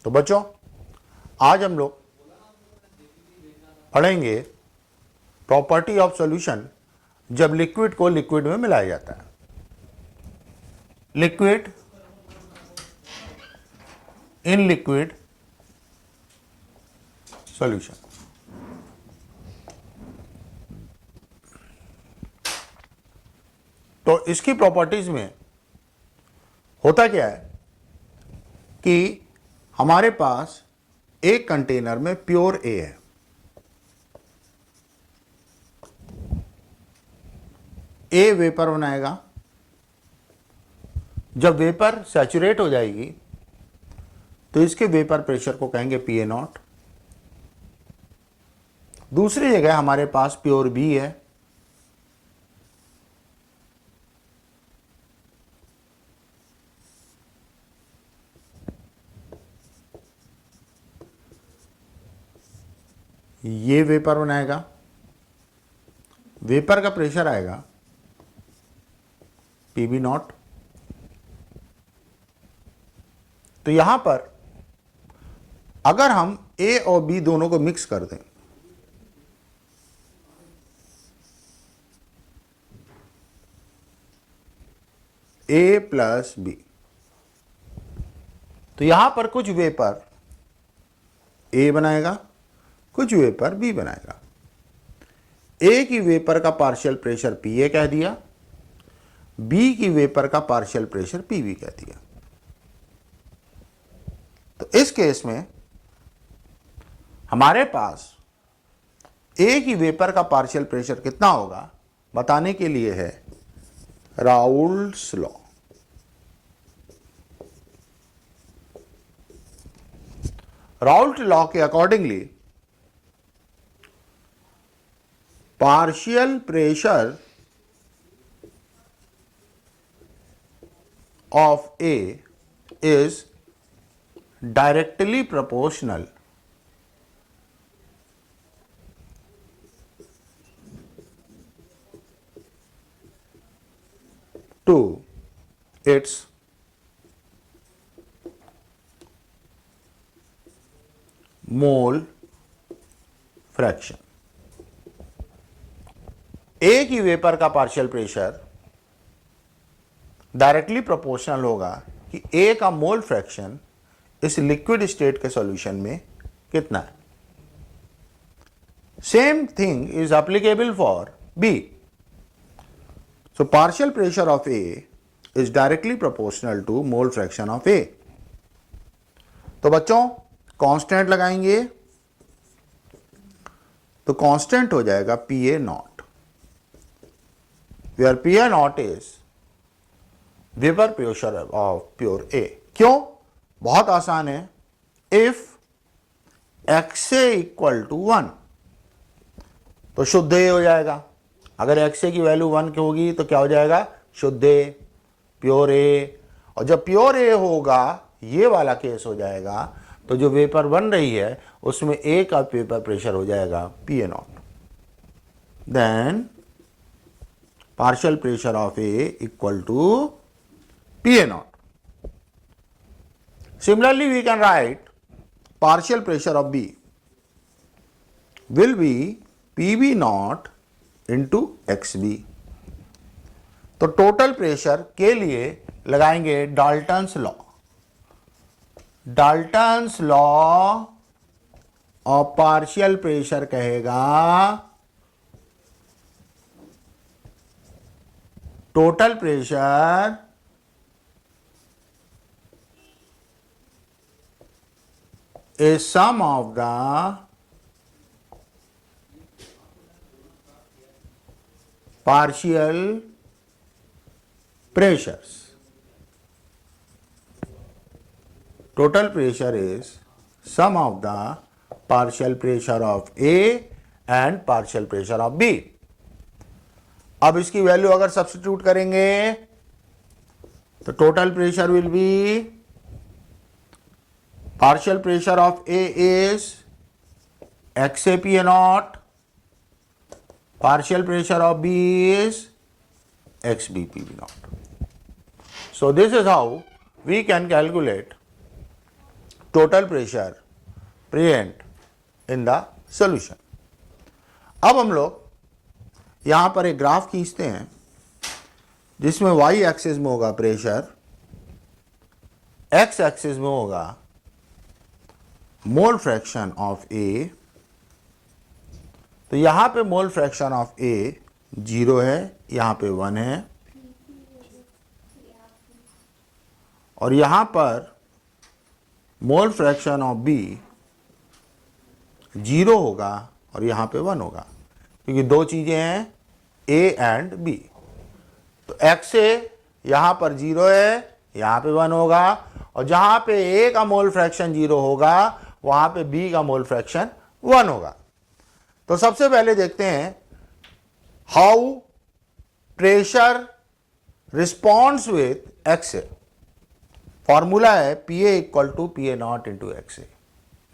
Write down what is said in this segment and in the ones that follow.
तो बच्चों आज हम लोग पढ़ेंगे प्रॉपर्टी ऑफ सॉल्यूशन जब लिक्विड को लिक्विड में मिलाया जाता है। Liquid in liquid solution. तो इसकी प्रॉपर्टीज में होता क्या है कि हमारे पास एक कंटेनर में प्योर ए है, ए वेपर बनाएगा। जब वेपर सैचुरेट हो जाएगी तो इसके वेपर प्रेशर को कहेंगे पी ए नॉट। दूसरी जगह हमारे पास प्योर बी है, ये वेपर बनाएगा, वेपर का प्रेशर आएगा पी बी नॉट। तो यहां पर अगर हम ए और बी दोनों को मिक्स कर दें, ए प्लस बी, तो यहां पर कुछ वेपर ए बनाएगा, कुछ वेपर बी बनाएगा। ए की वेपर का पार्शियल प्रेशर पी ए कह दिया, बी की वेपर का पार्शियल प्रेशर पी बी कह दिया। तो इस केस में हमारे पास ए की वेपर का पार्शियल प्रेशर कितना होगा बताने के लिए है राउल्ट्स लॉ। राउल्ट लॉ के accordingly partial pressure of A is directly proportional to its mole fraction. A की वेपर का पार्शियल प्रेशर डायरेक्टली प्रोपोर्शनल होगा कि ए का मोल फ्रैक्शन इस लिक्विड स्टेट के सॉल्यूशन में कितना है। Same thing is applicable for B. So partial pressure of A is directly proportional to mole fraction of A. तो बच्चों कांस्टेंट लगाएंगे तो कांस्टेंट हो जाएगा P A naught, where P A naught is vapour pressure of pure A. क्यों? बहुत आसान है। If X A equal to 1 तो शुद्ध ए हो जाएगा। अगर एक्स ए की वैल्यू 1 की होगी तो क्या हो जाएगा? शुद्ध ए, प्योर ए। और जब प्योर ए होगा ये वाला केस हो जाएगा तो जो वेपर बन रही है उसमें ए का वेपर प्रेशर हो जाएगा P A naught. Then partial pressure of A equal to P A naught. Similarly we can write partial pressure of B will be P B naught into X B. तो total pressure के लिए लगाएंगे Dalton's law. Dalton's law of partial pressure कहेगा total pressure is sum of the partial pressures. Total pressure is sum of the partial pressure of A and partial pressure of B. अब इसकी value अगर substitute करेंगे तो total pressure will be partial pressure of A is x A P A not, partial pressure of B is XBPB naught. So this is how we can calculate total pressure present in the solution. अब हम लोग यहां पर एक graph खींचते हैं जिसमें y axis में होगा प्रेशर, x एक्सिस में होगा मोल फ्रैक्शन ऑफ A। तो यहां पे मोल फ्रैक्शन ऑफ A 0 है, यहां पे 1 है, और यहां पर मोल फ्रैक्शन ऑफ B 0 होगा और यहां पे 1 होगा, क्योंकि दो चीजें हैं A एंड B। तो x A यहां पर 0 है, यहां पे 1 होगा, और जहां पे A का मोल फ्रैक्शन 0 होगा वहां पे B का मोल फ्रैक्शन 1 होगा। तो सबसे पहले देखते हैं how pressure responds with X A. Formula है PA equal to PA naught into X A.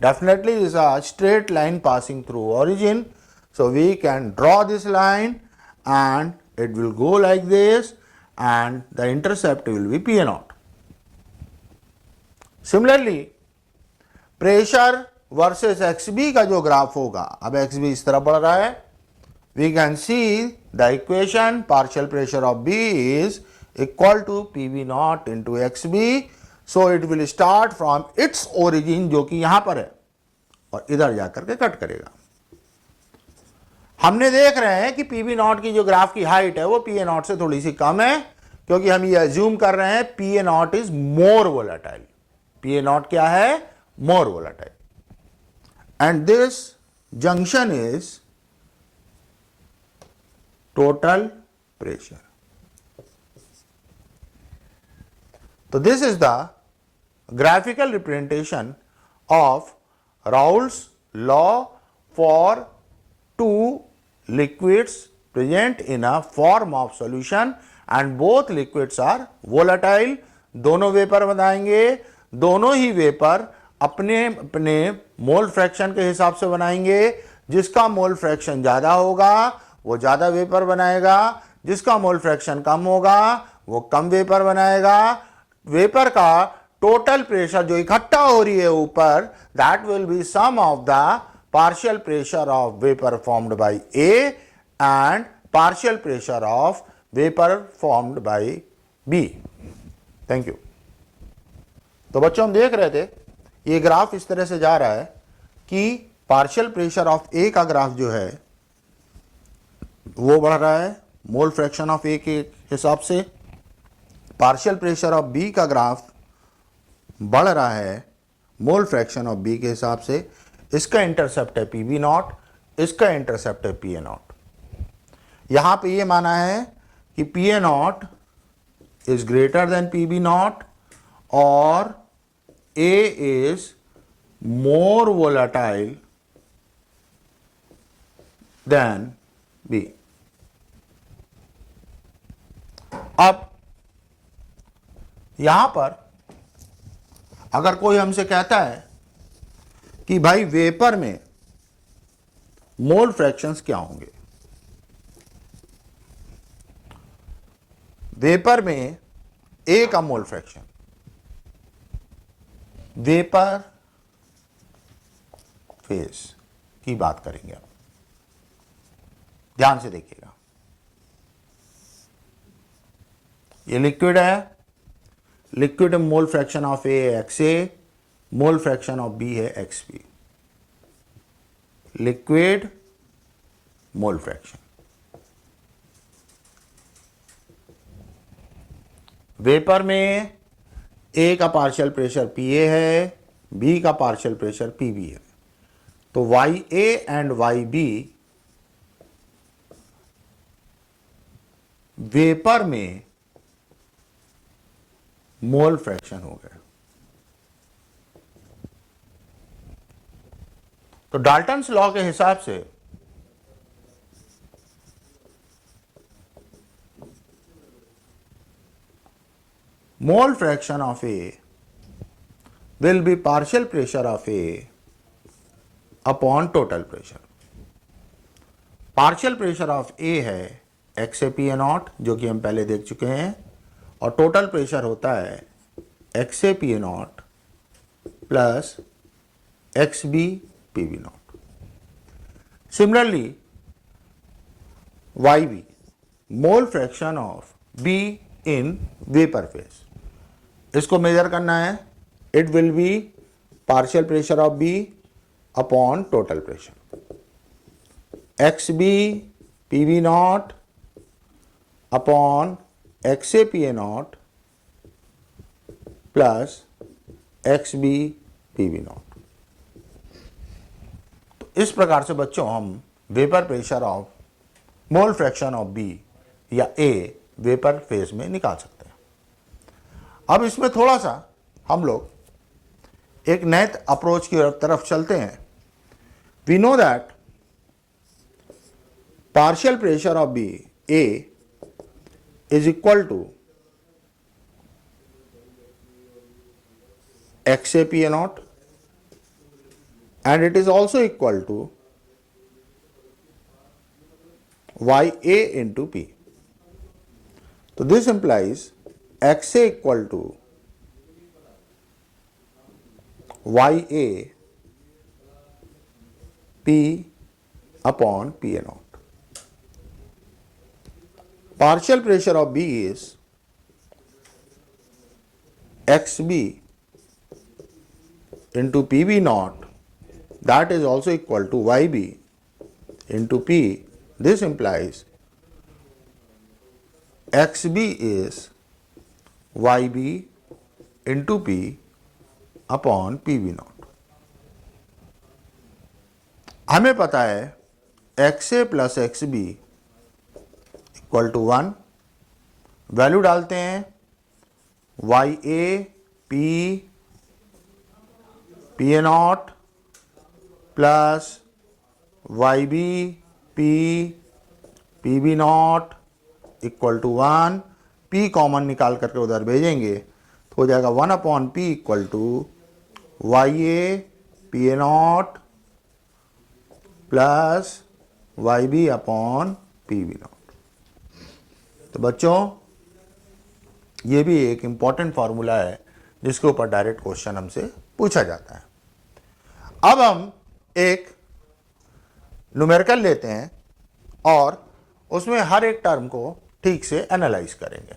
Definitely this are straight line passing through origin, so we can draw this line and it will go like this and the intercept will be PA naught. Similarly, pressure versus XB का जो graph होगा, अब XB इस तरह बढ़ रहा है, we can see the equation partial pressure of B is equal to PB naught into XB, so it will start from its origin जो कि यहां पर है और इधर जाकर के कट करेगा। हमने देख रहे हैं कि PB नॉट की जो ग्राफ की हाइट है वो PA नॉट से थोड़ी सी कम है, क्योंकि हम ये अज्यूम कर रहे हैं PA naught is more volatile. PA naught क्या है? More volatile. And this junction is total pressure. तो this is the graphical representation of Raoult's law for two liquids present in a form of solution and both liquids are volatile। दोनों vapour बनाएंगे, दोनों ही vapour अपने अपने mole fraction के हिसाब से बनाएंगे। जिसका मोल फ्रैक्शन ज्यादा होगा वो ज्यादा वेपर बनाएगा, जिसका मोल फ्रैक्शन कम होगा वो कम वेपर बनाएगा। वेपर का टोटल प्रेशर जो इकट्ठा हो रही है ऊपर, that will be sum of the partial pressure of vapour formed by A and partial pressure of vapour formed by B. Thank you. तो बच्चों हम देख रहे थे ये ग्राफ इस तरह से जा रहा है कि पार्शियल प्रेशर ऑफ ए का ग्राफ जो है वो बढ़ रहा है मोल फ्रैक्शन ऑफ ए के हिसाब से, पार्शियल प्रेशर ऑफ बी का ग्राफ बढ़ रहा है मोल फ्रैक्शन ऑफ बी के हिसाब से। इसका इंटरसेप्ट है PB नॉट, इसका इंटरसेप्ट है PA नॉट। यहां पे ये माना है कि PA naught is greater than PB naught और A is more volatile than B। अब यहां पर अगर कोई हमसे कहता है कि भाई वेपर में मोल फ्रैक्शंस क्या होंगे, वेपर में ए का मोल फ्रैक्शन, वेपर फेज की बात करेंगे। आप ध्यान से देखिएगा, ये लिक्विड है, liquid mole fraction of A है XA, मोल फ्रैक्शन ऑफ बी है XB। Liquid mole fraction, vapour में ए का पार्शियल प्रेशर PA है, बी का पार्शियल प्रेशर PB है। तो YA एंड YB वेपर में मोल फ्रैक्शन हो गया। तो डाल्टन्स लॉ के हिसाब से mole fraction of A will be partial pressure of A upon total pressure. Partial pressure of A है XA PA नॉट, जो कि हम पहले देख चुके हैं, और टोटल प्रेशर होता है XA PA not plus XB PV naught. Similarly, YB, mole fraction of B in vapor phase. इसको मेजर करना है. It will be partial pressure of B upon total pressure. XB PV naught upon XA PA naught plus XB PV naught. तो इस प्रकार से बच्चों हम vapour pressure of mole fraction of B या ए वेपर फेज में निकाल सकते हैं. अब इसमें थोड़ा सा हम लोग एक नए अप्रोच की तरफ चलते हैं. We know that partial pressure of B A is equal to XA PA naught and it is also equal to YA into P. So this implies XA equal to YA P upon PA naught. Partial pressure of B is XB into PB naught, that is also equal to YB into P. This implies XB is YB into P upon PB naught. हमें पता है XA plus XB equal to 1. Value डालते हैं Y A P P A naught plus Y B P P B naught equal to 1. P common निकाल करके उधर भेजेंगे तो हो जाएगा 1 upon P equal to Y A P A naught plus Y B upon P B naught. तो बच्चों ये भी एक इम्पॉर्टेंट फार्मूला है जिसके ऊपर डायरेक्ट क्वेश्चन हमसे पूछा जाता है. अब हम एक न्यूमेरिकल लेते हैं और उसमें हर एक टर्म को ठीक से एनालाइज करेंगे.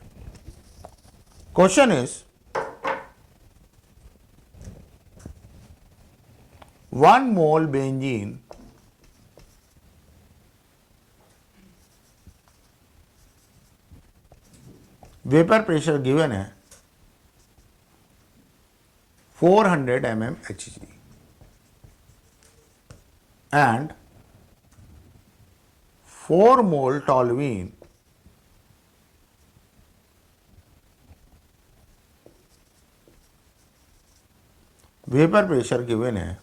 Question is 1 mole benzene vapour pressure given है 400 mm Hg and 4 mole toluene vapour pressure given है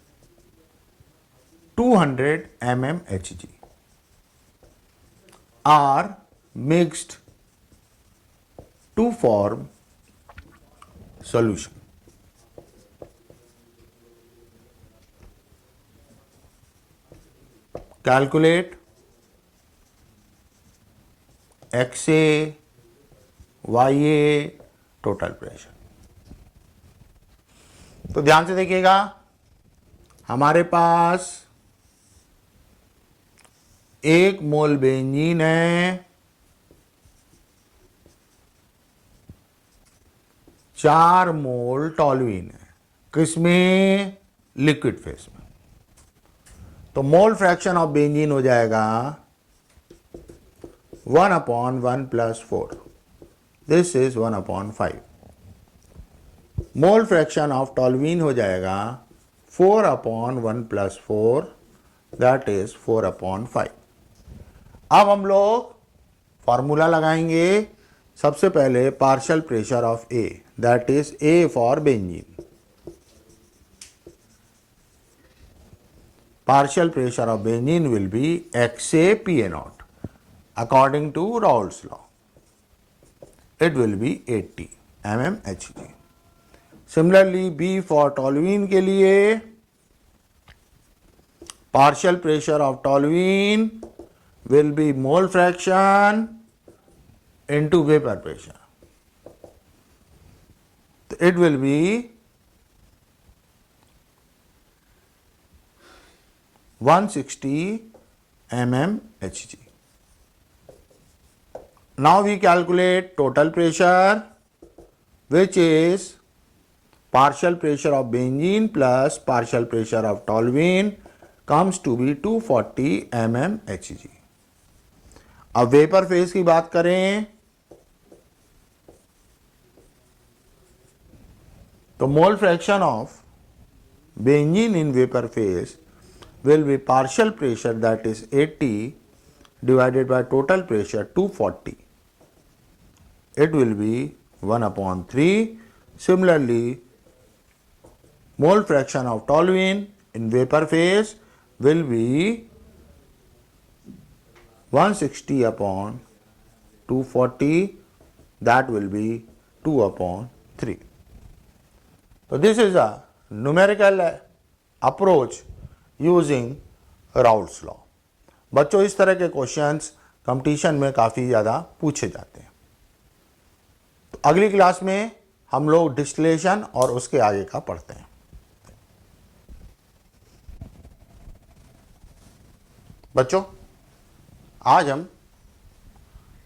200 mm Hg are mixed to form solution. Calculate XA, YA total pressure. तो ध्यान से देखिएगा, हमारे पास 1 मोल बेंजीन है, 4 मोल टॉलुइन है. किसमें? लिक्विड फेस में. तो मोल फ्रैक्शन ऑफ बेंजीन हो जाएगा 1 upon 1 plus 4. This is 1 upon 5. Mole fraction of toluene हो जाएगा 4 upon 1 plus 4, that is 4 upon 5. अब हम लोग फॉर्मूला लगाएंगे. सबसे पहले partial pressure of A, that is A for benzene. Partial pressure of benzene will be XA PA naught according to Raoult's law. It will be 80 mm Hg. Similarly, B for toluene के लिए partial pressure of toluene will be mole fraction into vapor pressure. It will be 160 mmHg. Now we calculate total pressure, which is partial pressure of benzene plus partial pressure of toluene comes to be 240 mmHg. अब vapour phase की बात करें तो mole fraction of benzene in vapor phase will be partial pressure, that is 80 divided by total pressure 240. It will be 1/3. Similarly, mole fraction of toluene in vapor phase will be 160 upon 240, that will be 2/3. So this is a numerical approach using Raoult's law. बच्चों इस तरह के questions competition में काफ़ी ज़्यादा पूछे जाते हैं। तो अगली क्लास में हम लोग डिस्टिलेशन और उसके आगे का पढ़ते हैं। बच्चों आज हम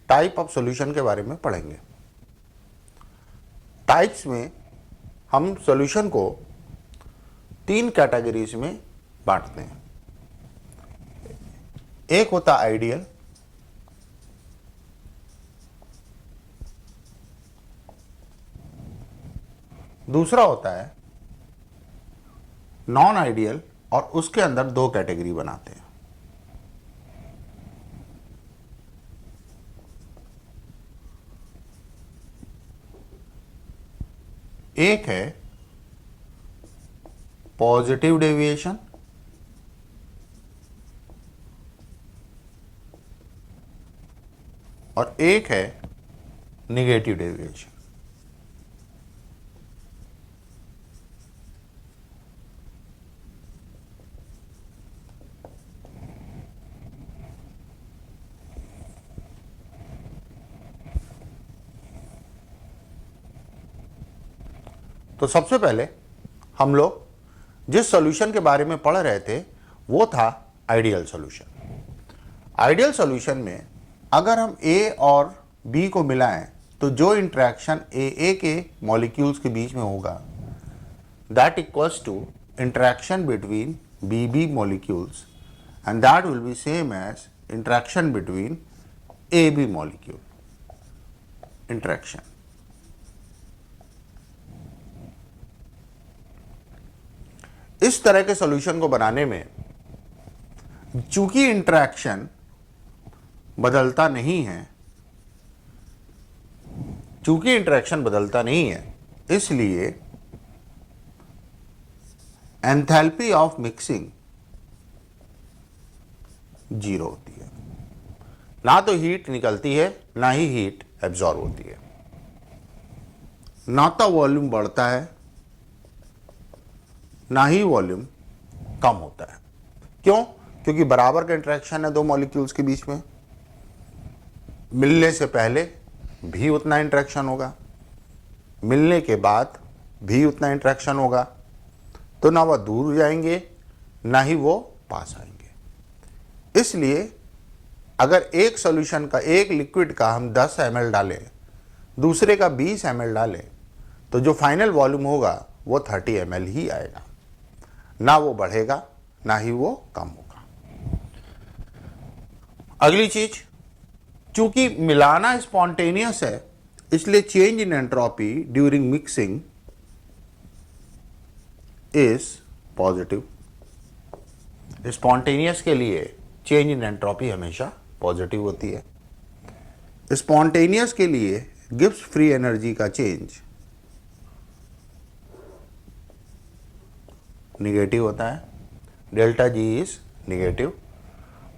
टाइप ऑफ सॉल्यूशन के बारे में पढ़ेंगे। टाइप्स में हम सॉल्यूशन को 3 कैटेगरीज में बांटते हैं। एक होता आइडियल, दूसरा होता है नॉन आइडियल और उसके अंदर 2 कैटेगरी बनाते हैं। एक है पॉजिटिव डेविएशन और एक है निगेटिव डेविएशन। तो सबसे पहले हम लोग जिस सॉल्यूशन के बारे में पढ़ रहे थे वो था आइडियल सॉल्यूशन। आइडियल सॉल्यूशन में अगर हम ए और बी को मिलाएं तो जो इंटरेक्शन ए के मॉलिक्यूल्स के बीच में होगा that equals to interaction between B molecules and that will be same as interaction between A B molecule interaction. इस तरह के सॉल्यूशन को बनाने में चूंकि इंटरेक्शन बदलता नहीं है, इसलिए एंथैल्पी ऑफ मिक्सिंग 0 होती है। ना तो हीट निकलती है ना ही हीट एब्जॉर्ब होती है। ना तो वॉल्यूम बढ़ता है ना ही वॉल्यूम कम होता है। क्यों? क्योंकि बराबर का इंटरेक्शन है 2 मॉलिक्यूल्स के बीच में। मिलने से पहले भी उतना इंटरेक्शन होगा, मिलने के बाद भी उतना इंटरेक्शन होगा, तो ना वह दूर जाएंगे ना ही वो पास आएंगे। इसलिए अगर एक सॉल्यूशन का, एक लिक्विड का हम 10 ml डालें, दूसरे का 20 ml डालें, तो जो फाइनल वॉल्यूम होगा वो 30 ml ही आएगा। ना वो बढ़ेगा ना ही वो कम होगा। अगली चीज, चूंकि मिलाना स्पॉन्टेनियस है इसलिए change in entropy during mixing is positive. Spontaneous के लिए चेंज इन एंट्रोपी हमेशा पॉजिटिव होती है। स्पॉन्टेनियस के लिए गिब्स फ्री एनर्जी का चेंज निगेटिव होता है, डेल्टा जी इज निगेटिव।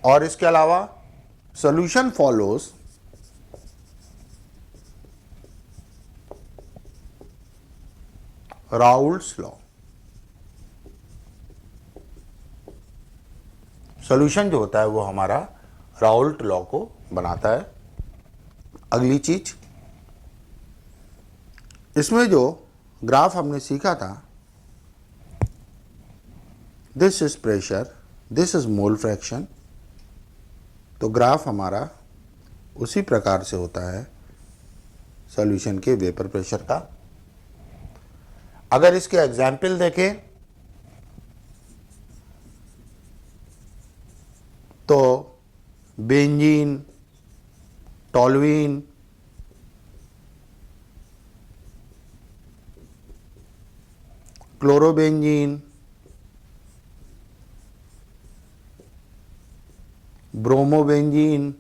और इसके अलावा solution follows Raoult's law. Solution जो होता है वो हमारा राउल्ट लॉ को बनाता है। अगली चीज, इसमें जो ग्राफ हमने सीखा था, this is pressure, this is mole fraction. तो ग्राफ हमारा उसी प्रकार से होता है सॉल्यूशन के वेपर प्रेशर का। अगर इसके एग्जाम्पल देखें तो benzene, toluene, chlorobenzene, bromobenzene,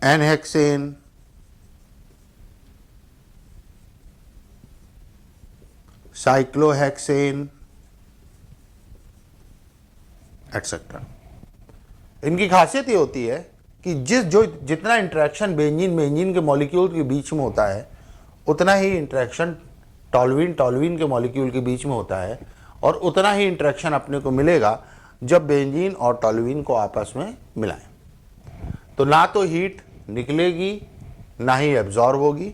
n hexane, cyclohexane et cetera. इनकी खासियत ये होती है कि जितना इंटरेक्शन बेंजीन के मॉलिक्यूल के बीच में होता है उतना ही इंटरेक्शन टॉल्यूइन के मॉलिक्यूल के बीच में होता है, और उतना ही इंटरेक्शन अपने को मिलेगा जब बेंजीन और टॉल्यूइन को आपस में मिलाएं। तो ना तो हीट निकलेगी, ना ही एब्जॉर्ब होगी,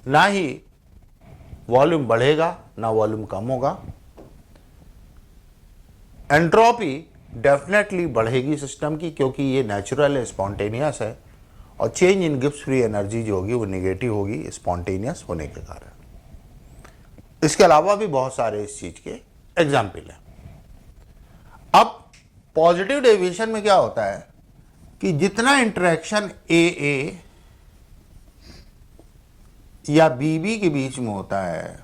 ना ही वॉल्यूम बढ़ेगा, ना वॉल्यूम कम होगा। एंट्रोपी डेफिनेटली बढ़ेगी सिस्टम की, क्योंकि ये नेचुरल है, स्पॉन्टेनियस है, और change in Gibbs free energy जो होगी वो नेगेटिव होगी स्पॉन्टेनियस होने के कारण। इसके अलावा भी बहुत सारे इस चीज के एग्जाम्पल हैं। अब पॉजिटिव डेविएशन में क्या होता है कि जितना इंटरेक्शन ए या बी के बीच में होता है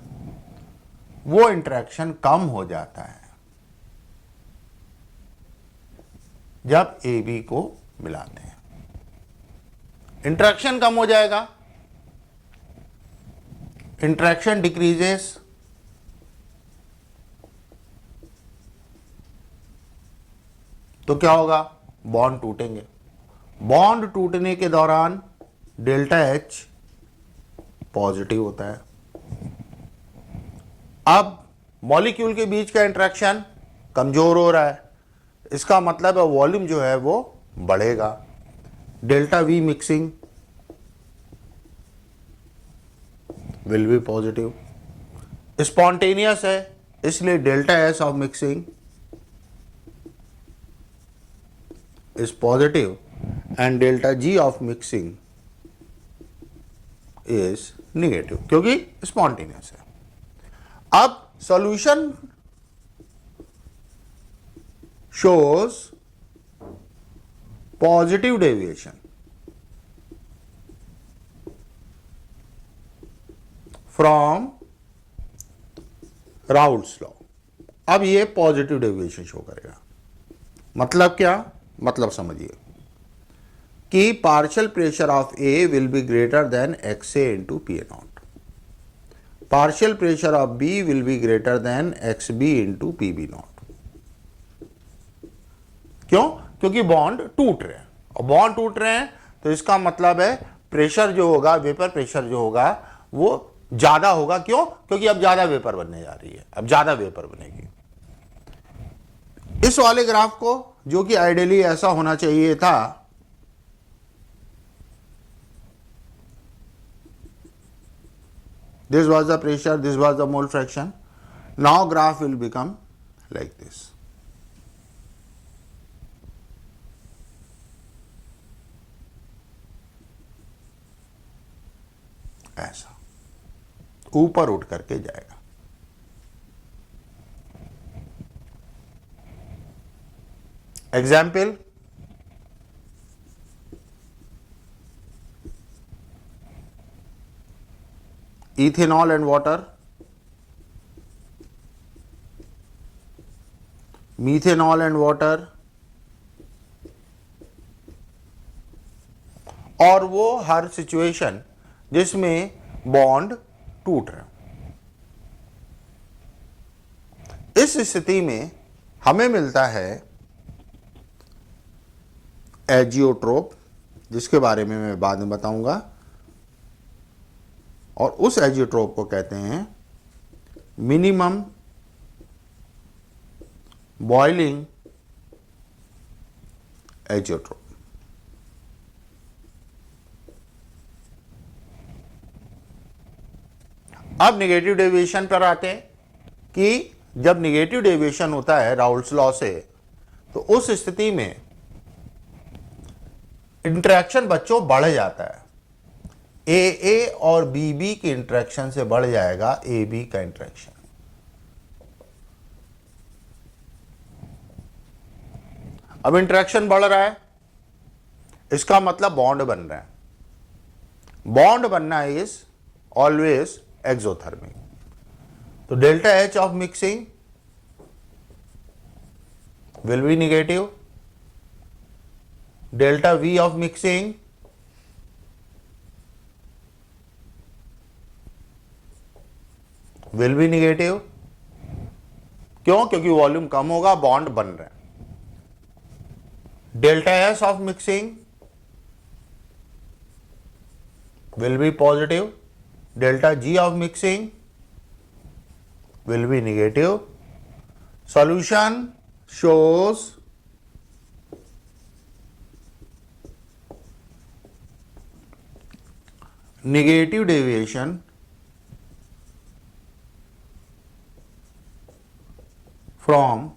वो इंटरेक्शन कम हो जाता है जब ए बी को मिलाते हैं। इंटरेक्शन कम हो जाएगा, इंटरेक्शन डिक्रीजेस, तो क्या होगा, बॉन्ड टूटेंगे। बॉन्ड टूटने के दौरान डेल्टा एच पॉजिटिव होता है। अब मॉलिक्यूल के बीच का इंटरेक्शन कमजोर हो रहा है, इसका मतलब है वॉल्यूम जो है वो बढ़ेगा। Delta we mixing will be positive. Spontaneous है इसलिए delta S of mixing is positive and delta G of mixing is negative, क्योंकि spontaneous है। अब solution shows positive deviation from Raoult's law। अब ये पॉजिटिव डेविएशन शो करेगा। मतलब क्या, मतलब समझिए कि partial pressure of A will be greater than X A into P A naught, partial pressure of B will be greater than X B into P B naught. क्यों? क्योंकि bond टूट रहे हैं, और बॉन्ड टूट रहे हैं तो इसका मतलब है प्रेशर जो होगा, वेपर प्रेशर जो होगा वो ज्यादा होगा। क्यों? क्योंकि अब ज्यादा वेपर बनने जा रही है, अब ज्यादा वेपर बनेगी। इस वाले ग्राफ को, जो कि आइडियली ऐसा होना चाहिए था, this was the pressure, this was the mole fraction, now graph will become like this. ऐसा ऊपर उठ करके जाएगा। Example, ethanol and water, methanol and water, और वो हर सिचुएशन जिसमें बॉन्ड टूट रहा। इस स्थिति में हमें मिलता है एजियोट्रोप, जिसके बारे में मैं बाद में बताऊंगा, और उस एजियोट्रोप को कहते हैं मिनिमम बॉइलिंग एजियोट्रोप। अब निगेटिव डेविएशन पर आते हैं कि जब निगेटिव डेविएशन होता है राउल्स लॉ से, तो उस स्थिति में इंटरेक्शन बच्चों बढ़ जाता है। ए और बी के इंटरेक्शन से बढ़ जाएगा ए बी का इंटरेक्शन। अब इंटरेक्शन बढ़ रहा है, इसका मतलब बॉन्ड बन रहा है। बॉन्ड बनना इज ऑलवेज एक्सोथर्मिक। तो delta H of mixing will be negative, delta V of mixing will be negative। क्यों? क्योंकि वॉल्यूम कम होगा, बॉन्ड बन रहा है। Delta S of mixing will be positive, delta G of mixing will be negative। Solution shows negative deviation from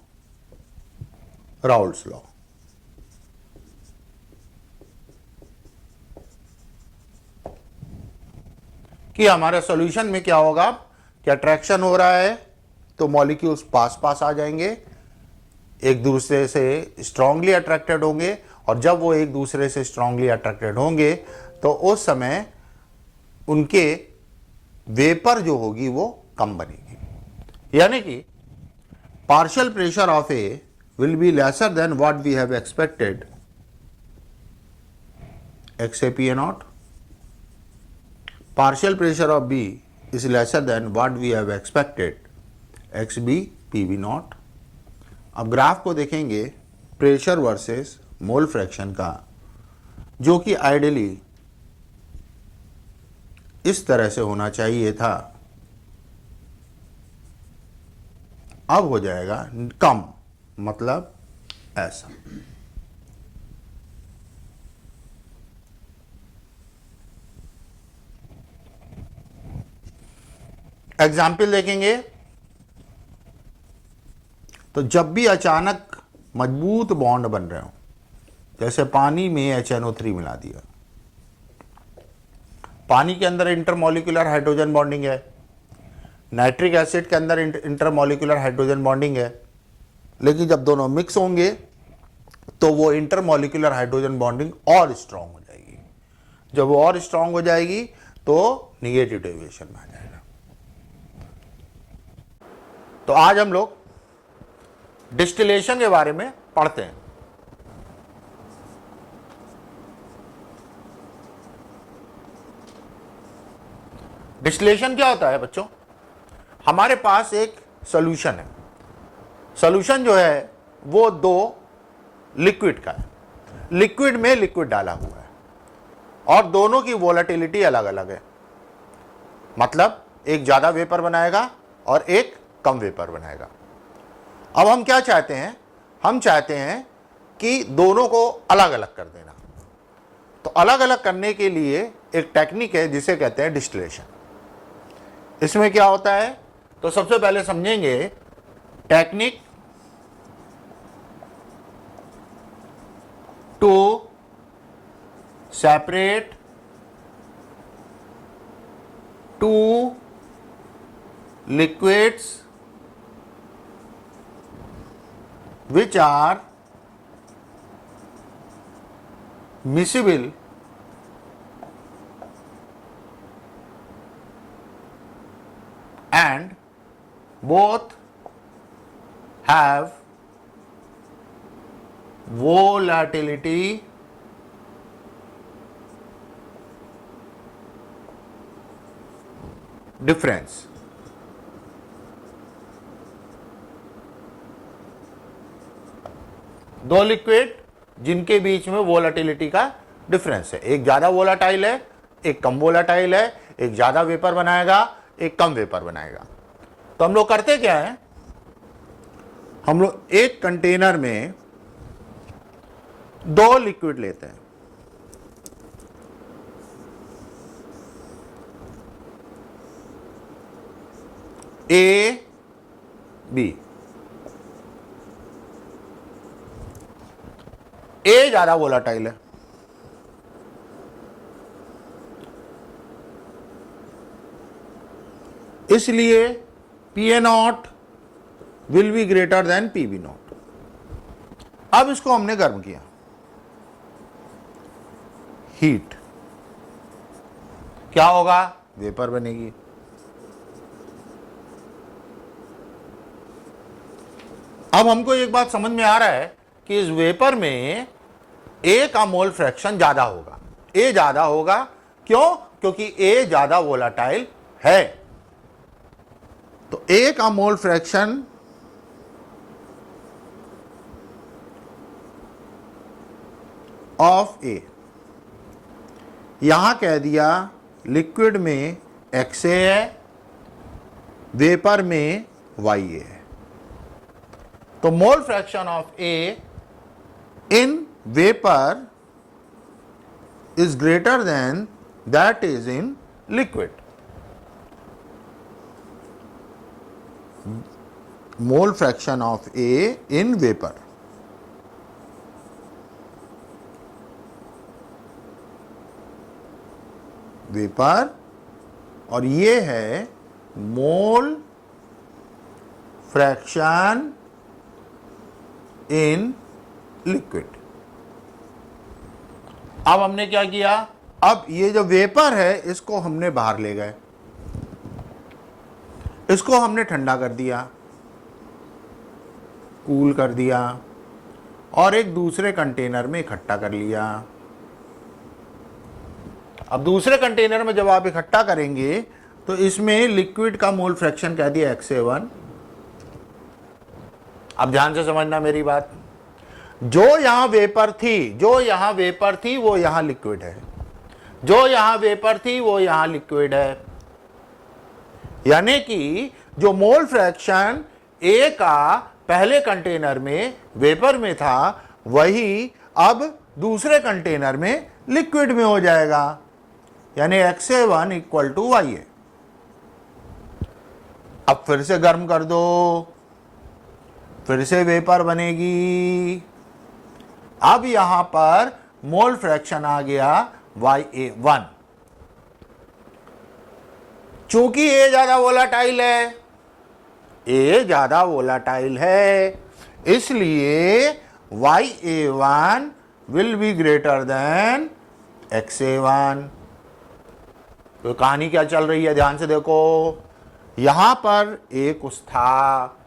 Raoult's law। कि हमारे solution में क्या होगा कि अट्रैक्शन हो रहा है तो मॉलिक्यूल्स पास पास आ जाएंगे, एक दूसरे से स्ट्रांगली अट्रैक्टेड होंगे, और जब वो एक दूसरे से स्ट्रांगली अट्रैक्टेड होंगे तो उस समय उनके वेपर जो होगी वो कम बनेगी। यानी कि partial pressure of A will be lesser than what we have expected XAPA0। partial pressure of B is lesser than what we have expected XBPB0। अब ग्राफ को देखेंगे प्रेशर वर्सेस मोल फ्रैक्शन का, जो कि आइडियली इस तरह से होना चाहिए था, अब हो जाएगा कम, मतलब ऐसा। एग्जाम्पल देखेंगे तो जब भी अचानक मजबूत बॉन्ड बन रहे हो, जैसे पानी में HNO3 मिला दिया, पानी के अंदर इंटरमॉलिक्यूलर हाइड्रोजन बॉन्डिंग है, नाइट्रिक एसिड के अंदर इंटरमॉलिक्यूलर हाइड्रोजन बॉन्डिंग है, लेकिन जब दोनों मिक्स होंगे तो वो इंटरमॉलिक्यूलर हाइड्रोजन बॉन्डिंग और स्ट्रांग हो जाएगी। जब वो और स्ट्रांग हो जाएगी तो निगेटिव डेविएशन में आ जाएगा। तो आज हम लोग डिस्टिलेशन के बारे में पढ़ते हैं। डिस्टिलेशन क्या होता है बच्चों? हमारे पास एक सॉल्यूशन है। सॉल्यूशन जो है वो दो लिक्विड का है, लिक्विड में लिक्विड डाला हुआ है और दोनों की वोलेटिलिटी अलग अलग है। मतलब एक ज्यादा वेपर बनाएगा और एक कम वेपर बनाएगा। अब हम क्या चाहते हैं? हम चाहते हैं कि दोनों को अलग अलग कर देना। तो अलग अलग करने के लिए एक टेक्निक है जिसे कहते हैं डिस्टिलेशन। इसमें क्या होता है तो सबसे पहले समझेंगे technique to separate two liquids which are miscible and both have volatility difference। दो लिक्विड जिनके बीच में वोलेटिलिटी का डिफरेंस है, एक ज्यादा वोलाटाइल है, एक कम वोलाटाइल है, एक ज्यादा वेपर बनाएगा, एक कम वेपर बनाएगा। तो हम लोग करते क्या है, हम लोग एक कंटेनर में दो लिक्विड लेते हैं, ए बी, ए ज्यादा वोलाटाइल है, इसलिए P A naught will be greater than P B naught. अब इसको हमने गर्म किया, हीट, क्या होगा, वेपर बनेगी। अब हमको एक बात समझ में आ रहा है कि इस वेपर में ए का मोल फ्रैक्शन ज्यादा होगा, ए ज्यादा होगा, क्यों, क्योंकि ए ज्यादा वोलाटाइल है। तो ए का मोल फ्रैक्शन ऑफ ए, यहां कह दिया लिक्विड में एक्स ए है, वेपर में वाई ए है। तो mole fraction of A in vapour is greater then that is in liquid. Mole fraction of A in vapour, vapour, और ये है मोल फ्रैक्शन इन लिक्विड। अब हमने क्या किया, अब ये जो वेपर है इसको हमने बाहर ले गए, इसको हमने ठंडा कर दिया, कूल कर दिया, और एक दूसरे कंटेनर में इकट्ठा कर लिया। अब दूसरे कंटेनर में जब आप इकट्ठा करेंगे तो इसमें लिक्विड का मोल फ्रैक्शन कह दिया XA1। अब ध्यान से समझना मेरी बात, जो यहां वेपर थी वो यहां लिक्विड है, जो यहां वेपर थी वो यहां लिक्विड है। यानी कि जो मोल फ्रैक्शन ए का पहले कंटेनर में वेपर में था वही अब दूसरे कंटेनर में लिक्विड में हो जाएगा, यानी XA1 इक्वल टू YA। अब फिर से गर्म कर दो, फिर से वेपर बनेगी। अब यहां पर मोल फ्रैक्शन आ गया YA1। चूंकि ए ज्यादा वोलाटाइल है, ए ज्यादा वोलाटाइल है, इसलिए YA1 will be greater then XA1। तो कहानी क्या चल रही है, ध्यान से देखो, यहां पर ए कुछ था,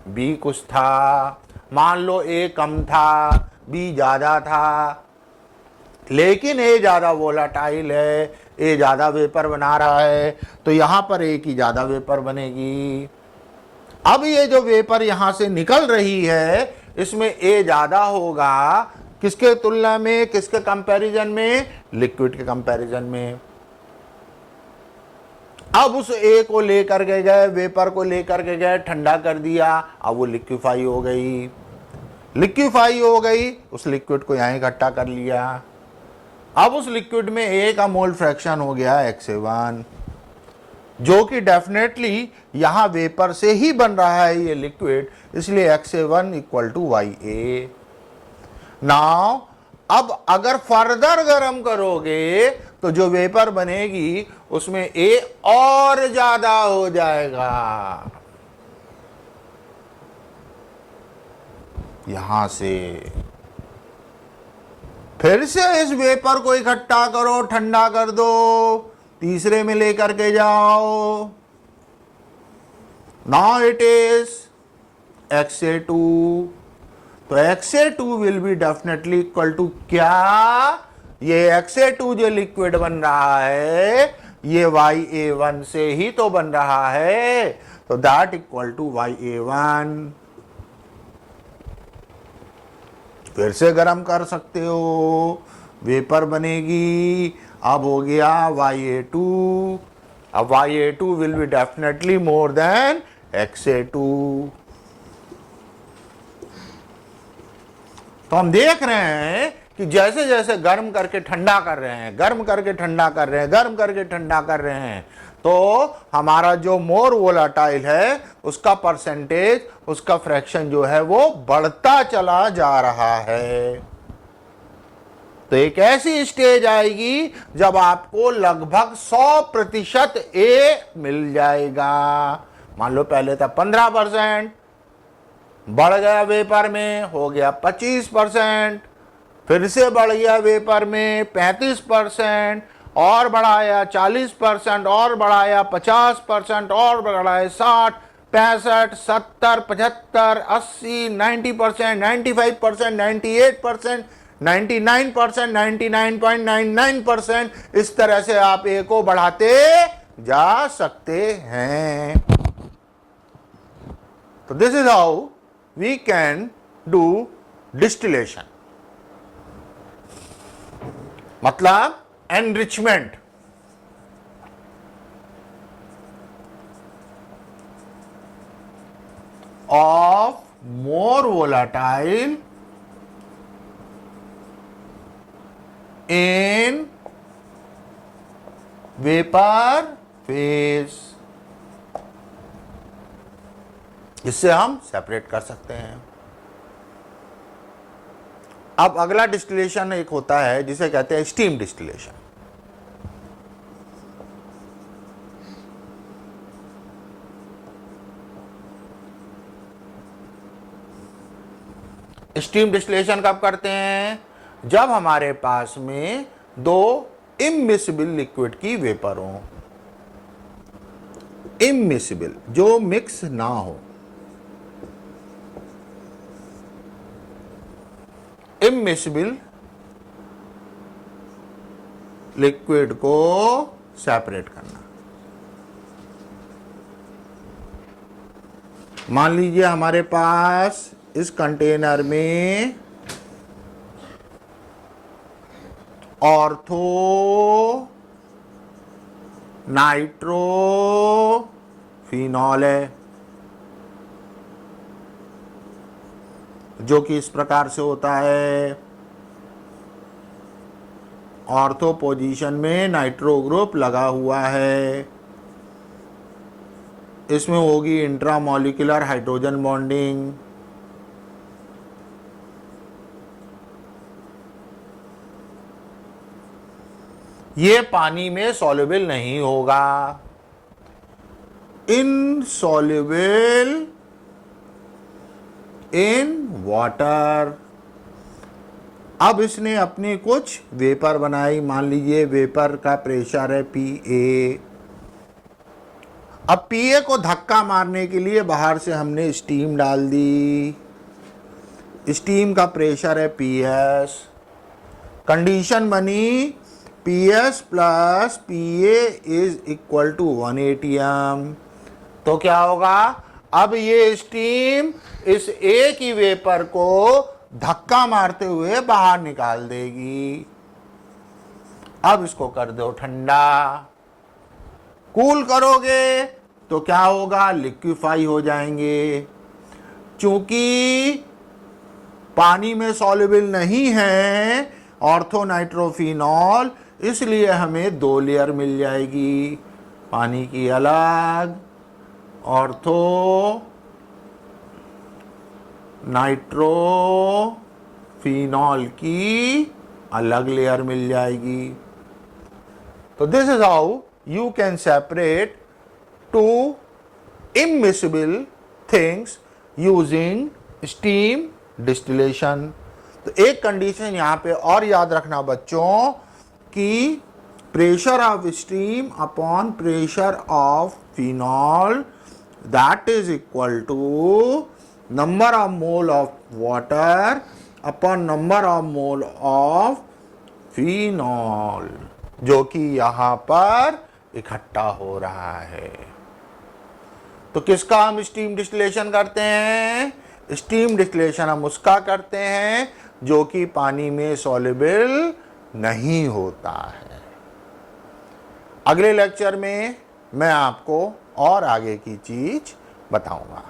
बी कुछ था, मान लो ए कम था, बी ज्यादा था, लेकिन ए ज्यादा वोलाटाइल है, ए ज्यादा वेपर बना रहा है, तो यहां पर ए की ज्यादा वेपर बनेगी। अब ये जो वेपर यहां से निकल रही है इसमें ए ज्यादा होगा, किसके तुलना में, किसके कंपैरिजन में, लिक्विड के कंपैरिजन में। अब उस ए को लेकर के गए, वेपर को लेकर के गए, ठंडा कर दिया, अब वो लिक्विफाई हो गई, लिक्विफाई हो गई, उस लिक्विड को यहां इकट्ठा कर लिया। अब उस लिक्विड में ए का मोल फ्रैक्शन हो गया XA1, जो कि डेफिनेटली यहां वेपर से ही बन रहा है ये लिक्विड, इसलिए XA1 equal to YA। Now अब अगर फर्दर गर्म करोगे तो जो वेपर बनेगी उसमें ए और ज्यादा हो जाएगा। यहां से फिर से इस वेपर को इकट्ठा करो, ठंडा कर दो, तीसरे में लेकर के जाओ। Now it is XA2। तो XA2 will be definitely equal to क्या, ये XA2 जो लिक्विड बन रहा है ये YA1 से ही तो बन रहा है, तो दैट इक्वल टू YA1। फिर से गर्म कर सकते हो, वेपर बनेगी, अब हो गया YA2। अब YA2 will be definitely more than XA2। तो हम देख रहे हैं कि जैसे जैसे गर्म करके ठंडा कर रहे हैं, गर्म करके ठंडा कर रहे हैं, गर्म करके ठंडा कर रहे हैं, तो हमारा जो मोर वोलाटाइल है उसका परसेंटेज, उसका फ्रैक्शन जो है वो बढ़ता चला जा रहा है। तो एक ऐसी स्टेज आएगी जब आपको लगभग 100% ए मिल जाएगा। मान लो पहले था 15%, बढ़ गया वेपर में, हो गया 25%, फिर से बढ़ गया वेपर में 35%, और बढ़ाया 40%, और बढ़ाया 50%, और बढ़ाया 60, 65, 70, 75, 80, 90%, 95%, 98%, 99%, 99.99%, इस तरह से आप ए को बढ़ाते जा सकते हैं। तो this is how we can do distillation, मतलब enrichment. Of more volatile in vapour phase, इससे हम सेपरेट कर सकते हैं। अब अगला डिस्टिलेशन एक होता है जिसे कहते हैं स्टीम डिस्टिलेशन। स्टीम डिस्टिलेशन कब करते हैं? जब हमारे पास में दो इमिसिबल लिक्विड की वेपर हो। इमिसिबल जो मिक्स ना हो, इमिसिबल लिक्विड को सेपरेट करना। मान लीजिए हमारे पास इस कंटेनर में ऑर्थो नाइट्रो फिनॉल है, जो कि इस प्रकार से होता है। ऑर्थो पोजीशन में नाइट्रो ग्रुप लगा हुआ है, इसमें होगी इंट्रामॉलिक्यूलर हाइड्रोजन बॉन्डिंग। ये पानी में सॉल्युबल नहीं होगा, इनसॉल्युबल इन वाटर। अब इसने अपनी कुछ वेपर बनाई, मान लीजिए वेपर का प्रेशर है पीए। अब पीए को धक्का मारने के लिए बाहर से हमने स्टीम डाल दी, स्टीम का प्रेशर है पीएस। कंडीशन बनी PS plus PA is equal to 1 atm। तो क्या होगा? अब ये स्टीम इस ए की वेपर को धक्का मारते हुए बाहर निकाल देगी। अब इसको कर दो ठंडा, कूल करोगे तो क्या होगा? लिक्विफाई हो जाएंगे। चूंकि पानी में सॉल्युबल नहीं है ऑर्थो नाइट्रोफिनॉल, इसलिए हमें दो लेयर मिल जाएगी, पानी की अलग, ऑर्थो नाइट्रोफिनॉल की अलग लेयर मिल जाएगी। तो this is how you can separate two immiscible things using steam distillation। तो एक कंडीशन यहां पे और याद रखना बच्चों कि pressure of steam upon pressure of phenol that is equal to number of mole of water upon number of mole of phenol, जो कि यहां पर इकट्ठा हो रहा है। तो किसका हम स्टीम डिस्टिलेशन करते हैं? स्टीम डिस्टिलेशन हम उसका करते हैं जो कि पानी में सॉल्युबल नहीं होता है। अगले लेक्चर में मैं आपको और आगे की चीज बताऊंगा।